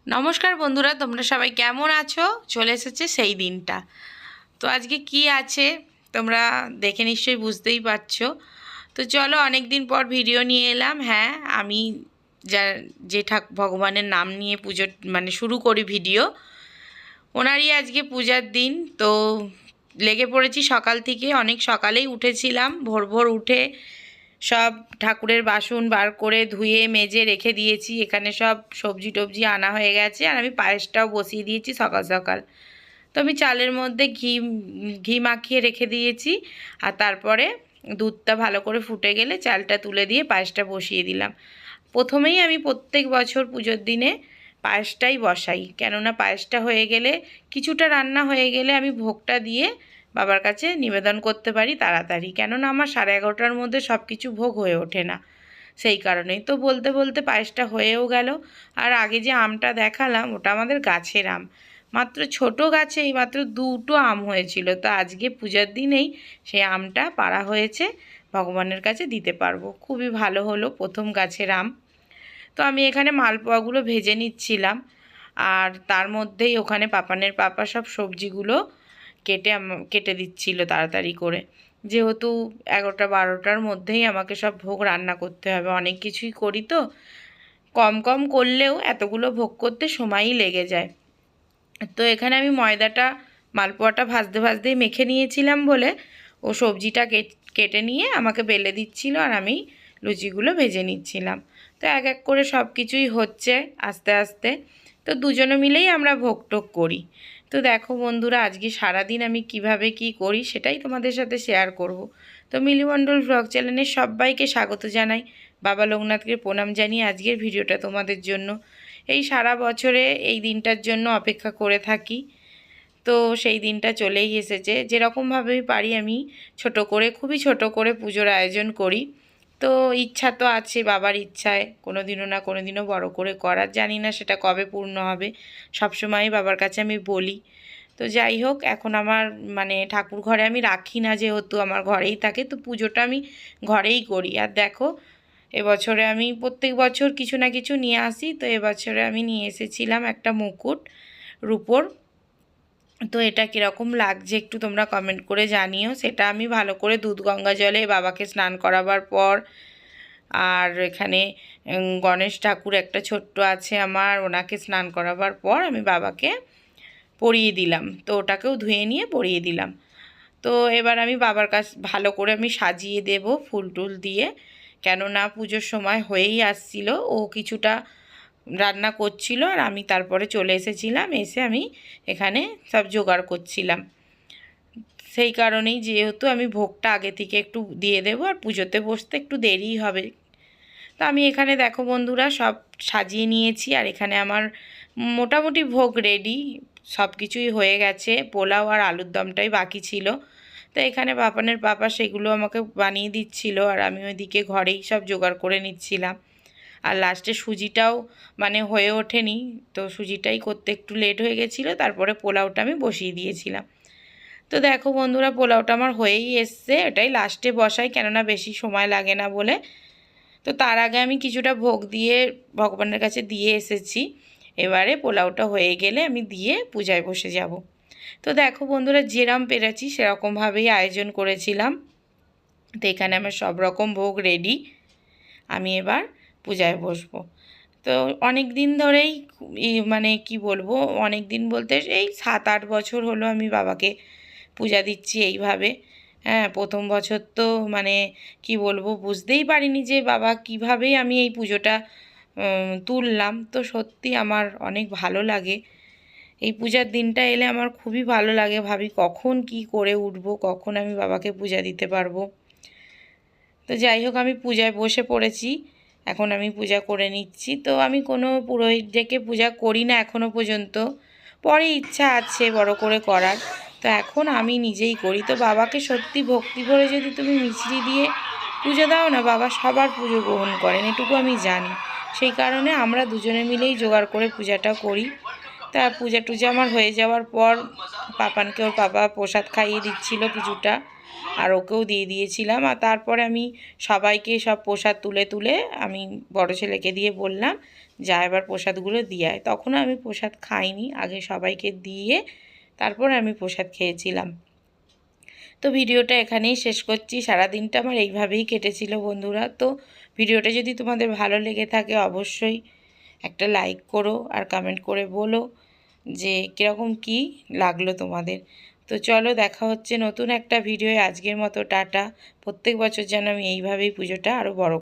নমস্কার বন্ধুরা, তোমরা সবাই কেমন আছো? চলে এসেছে সেই দিনটা। তো আজকে কি আছে তোমরা দেখে নিশ্চয়ই বুঝতেই পারছো। তো চলো, অনেক দিন পর ভিডিও নিয়ে এলাম। হ্যাঁ, আমি যা যে ভগবানের নাম নিয়ে পুজো শুরু করি ভিডিও, ওনারই আজকে পূজার দিন। তো লেগে পড়েছি সকাল থেকে, অনেক সকালেই উঠেছিলাম। ভোর ভোর উঠে সব ঠাকুরের বাসন বার করে ধুয়ে মেজে রেখে দিয়েছি। এখানে সব সবজি টবজি আনা হয়ে গেছে, আর আমি পায়েসটাও বসিয়ে দিয়েছি সকাল সকাল। তো আমি চালের মধ্যে ঘি ঘি মাখিয়ে রেখে দিয়েছি, আর তারপরে দুধটা ভালো করে ফুটে গেলে চালটা তুলে দিয়ে পায়েসটা বসিয়ে দিলাম। প্রথমেই আমি প্রত্যেক বছর পুজোর দিনে পায়েসটাই বসাই, কেননা পায়েসটা হয়ে গেলে, কিছুটা রান্না হয়ে গেলে আমি ভোগটা দিয়ে বাবার কাছে নিবেদন করতে পারি তাড়াতাড়ি, কেননা আমার 11:30টার মধ্যে সব কিছু ভোগ হয়ে ওঠে না। সেই কারণেই তো বলতে বলতে পায়েসটা হয়েও গেল। আর আগে যে আমটা দেখালাম, ওটা আমাদের গাছের আম, মাত্র ছোট গাছেই মাত্র 2টো আম হয়েছিল। তো আজকে পূজার দিনেই সেই আমটা পাড়া হয়েছে, ভগবানের কাছে দিতে পারবো। খুবই ভালো হলো, প্রথম গাছের আম। তো আমি এখানে মালপোয়াগুলো ভেজে নিচ্ছিলাম, আর তার মধ্যেই ওখানে পাপানের পাপা সব সবজিগুলো কেটে দিচ্ছিল তাড়াতাড়ি করে, যেহেতু 11টা 12টার মধ্যেই আমাকে সব ভোগ রান্না করতে হবে। অনেক কিছুই করি তো, কম কম করলেও এতগুলো ভোগ করতে সময়ই লেগে যায়। তো এখানে আমি ময়দাটা মালপোয়াটা ভাজতে ভাজতেই মেখে নিয়েছিলাম বলে ও সবজিটা কেটে নিয়ে আমাকে বেলে দিচ্ছিল, আর আমি লুচিগুলো ভেজে নিচ্ছিলাম। তো এক এক করে সব কিছুই হচ্ছে আস্তে আস্তে। তো দুজনে মিলেই আমরা ভোগ টোগ করি। তো দেখো বন্ধুরা, আজকে সারাদিন আমি কিভাবে কি করি সেটাই তোমাদের সাথে শেয়ার করব। তো মিলি মণ্ডল ব্লগ চ্যানেলের সবাইকে স্বাগত জানাই। বাবা লোকনাথকে প্রণাম জানিয়ে আজকের ভিডিওটা তোমাদের জন্য। এই সারা বছরে এই দিনটার জন্য অপেক্ষা করে থাকি। তো সেই দিনটা চলেই এসেছে। যেরকমভাবেই পারি আমি ছোট করে, খুবই ছোট করে পুজোর আয়োজন করি। তো ইচ্ছা তো আছে, বাবার ইচ্ছায় কোনো দিনও না কোনো দিনও বড় করে করার, জানি না সেটা কবে পূর্ণ হবে। সবসময়ই বাবার কাছে আমি বলি। তো যাই হোক, এখন আমার ঠাকুর ঘরে আমি রাখি না, যেহেতু আমার ঘরেই থাকে, তো পুজোটা আমি ঘরেই করি। আর দেখো, এবছরে আমি প্রত্যেক বছর কিছু না কিছু নিয়ে আসি। তো এবছরে আমি নিয়ে এসেছিলাম একটা মুকুট রূপোর। তো এটা কীরকম লাগছে একটু তোমরা কমেন্ট করে জানিও। সেটা আমি ভালো করে দুধ গঙ্গা জলে বাবাকে স্নান করাবার পর, আর এখানে গণেশ ঠাকুর একটা ছোট্ট আছে আমার, ওনাকে স্নান করাবার পর আমি বাবাকে পরিয়ে দিলাম। তো ওটাকেও ধুয়ে নিয়ে পরিয়ে দিলাম। তো এবার আমি বাবার কাছে ভালো করে আমি সাজিয়ে দেব ফুল টুল দিয়ে, কেননা পুজোর সময় হয়েই আসছিল। ও কিছুটা রান্না করছিল, আর আমি তারপরে চলে এসেছিলাম। এসে আমি এখানে সব জোগাড় করছিলাম। সেই কারণেই, যেহেতু আমি ভোগটা আগে থেকে একটু দিয়ে দেবো, আর পুজোতে বসতে একটু দেরিই হবে। তো আমি এখানে দেখো বন্ধুরা সব সাজিয়ে নিয়েছি, আর এখানে আমার মোটামুটি ভোগ রেডি, সব কিছুই হয়ে গেছে। পোলাও আর আলুর দমটাই বাকি ছিল। তো এখানে পাপানের পাপা সেগুলো আমাকে বানিয়ে দিচ্ছিল, আর আমি ওইদিকে ঘরেই সব জোগাড় করে নিচ্ছিলাম। আর লাস্টে সুজিটাও হয়ে ওঠেনি, তো সুজিটাই করতে একটু লেট হয়ে গেছিলো। তারপরে পোলাওটা আমি বসিয়ে দিয়েছিলাম। তো দেখো বন্ধুরা, পোলাওটা আমার হয়েই এসছে। এটাই লাস্টে বসাই, কেননা বেশি সময় লাগে না বলে। তো তার আগে আমি কিছুটা ভোগ দিয়ে ভগবানের কাছে দিয়ে এসেছি। এবারে পোলাওটা হয়ে গেলে আমি দিয়ে পূজায় বসে যাব। তো দেখো বন্ধুরা, যেরকম পেরেছি সেরকমভাবেই আয়োজন করেছিলাম। তো এখানে আমার সব রকম ভোগ রেডি, আমি এবার পূজায় বসবো। তো অনেক দিন ধরেই কি বলবো, অনেক দিন বলতে এই 7-8 বছর হলো আমি বাবাকে পূজা দিচ্ছি এইভাবে। হ্যাঁ, প্রথম বছর তো কি বলবো, বুঝতেই পারিনি যে বাবা কিভাবেই আমি এই পুজোটা তুললাম। তো সত্যি আমার অনেক ভালো লাগে, এই পূজার দিনটা এলে আমার খুবই ভালো লাগে। ভাবি কখন কি করে উঠবো, কখন আমি বাবাকে পূজা দিতে পারবো। তো যাই হোক, আমি পূজায় বসে পড়েছি। এখন আমি পূজা করে নিচ্ছি। তো আমি কোনো পুরোহিত ডেকে পূজা করি না এখনও পর্যন্ত, পরে ইচ্ছা আছে বড় করে করার। তো এখন আমি নিজেই করি। তো বাবাকে সত্যি ভক্তি ভরে যদি তুমি মিছরি দিয়ে পুজো দাও না, বাবা সবার পুজো গ্রহণ করেন, এটুকু আমি জানি। সেই কারণে আমরা দুজনে মিলেই জোগাড় করে পূজাটা করি। তা পূজা টুজা আমার হয়ে যাওয়ার পর পাপানকে ওর পাপা প্রসাদ খাইয়ে দিচ্ছিল কিছুটা, আর ওকেও দিয়ে দিয়েছিলাম। আর তারপরে আমি সবাইকে সব প্রসাদ তুলে তুলে আমি বড় ছেলেকে দিয়ে বললাম যা এবার প্রসাদগুলো দিয়ে আয়। তখনও আমি প্রসাদ খাইনি, আগে সবাইকে দিয়ে তারপর আমি প্রসাদ খেয়েছিলাম। তো ভিডিওটা এখানেই শেষ করছি। সারাদিনটা আমার এইভাবেই কেটেছিল বন্ধুরা। তো ভিডিওটা যদি তোমাদের ভালো লেগে থাকে অবশ্যই একটা লাইক করো আর কমেন্ট করে বলো যে কীরকম কী লাগলো তোমাদের। তো চলো, দেখা হচ্ছে নতুন একটা ভিডিওয়ে। আজকের মতো টাটা। প্রত্যেক বছর যেন আমি এইভাবেই পুজোটা আরও বড়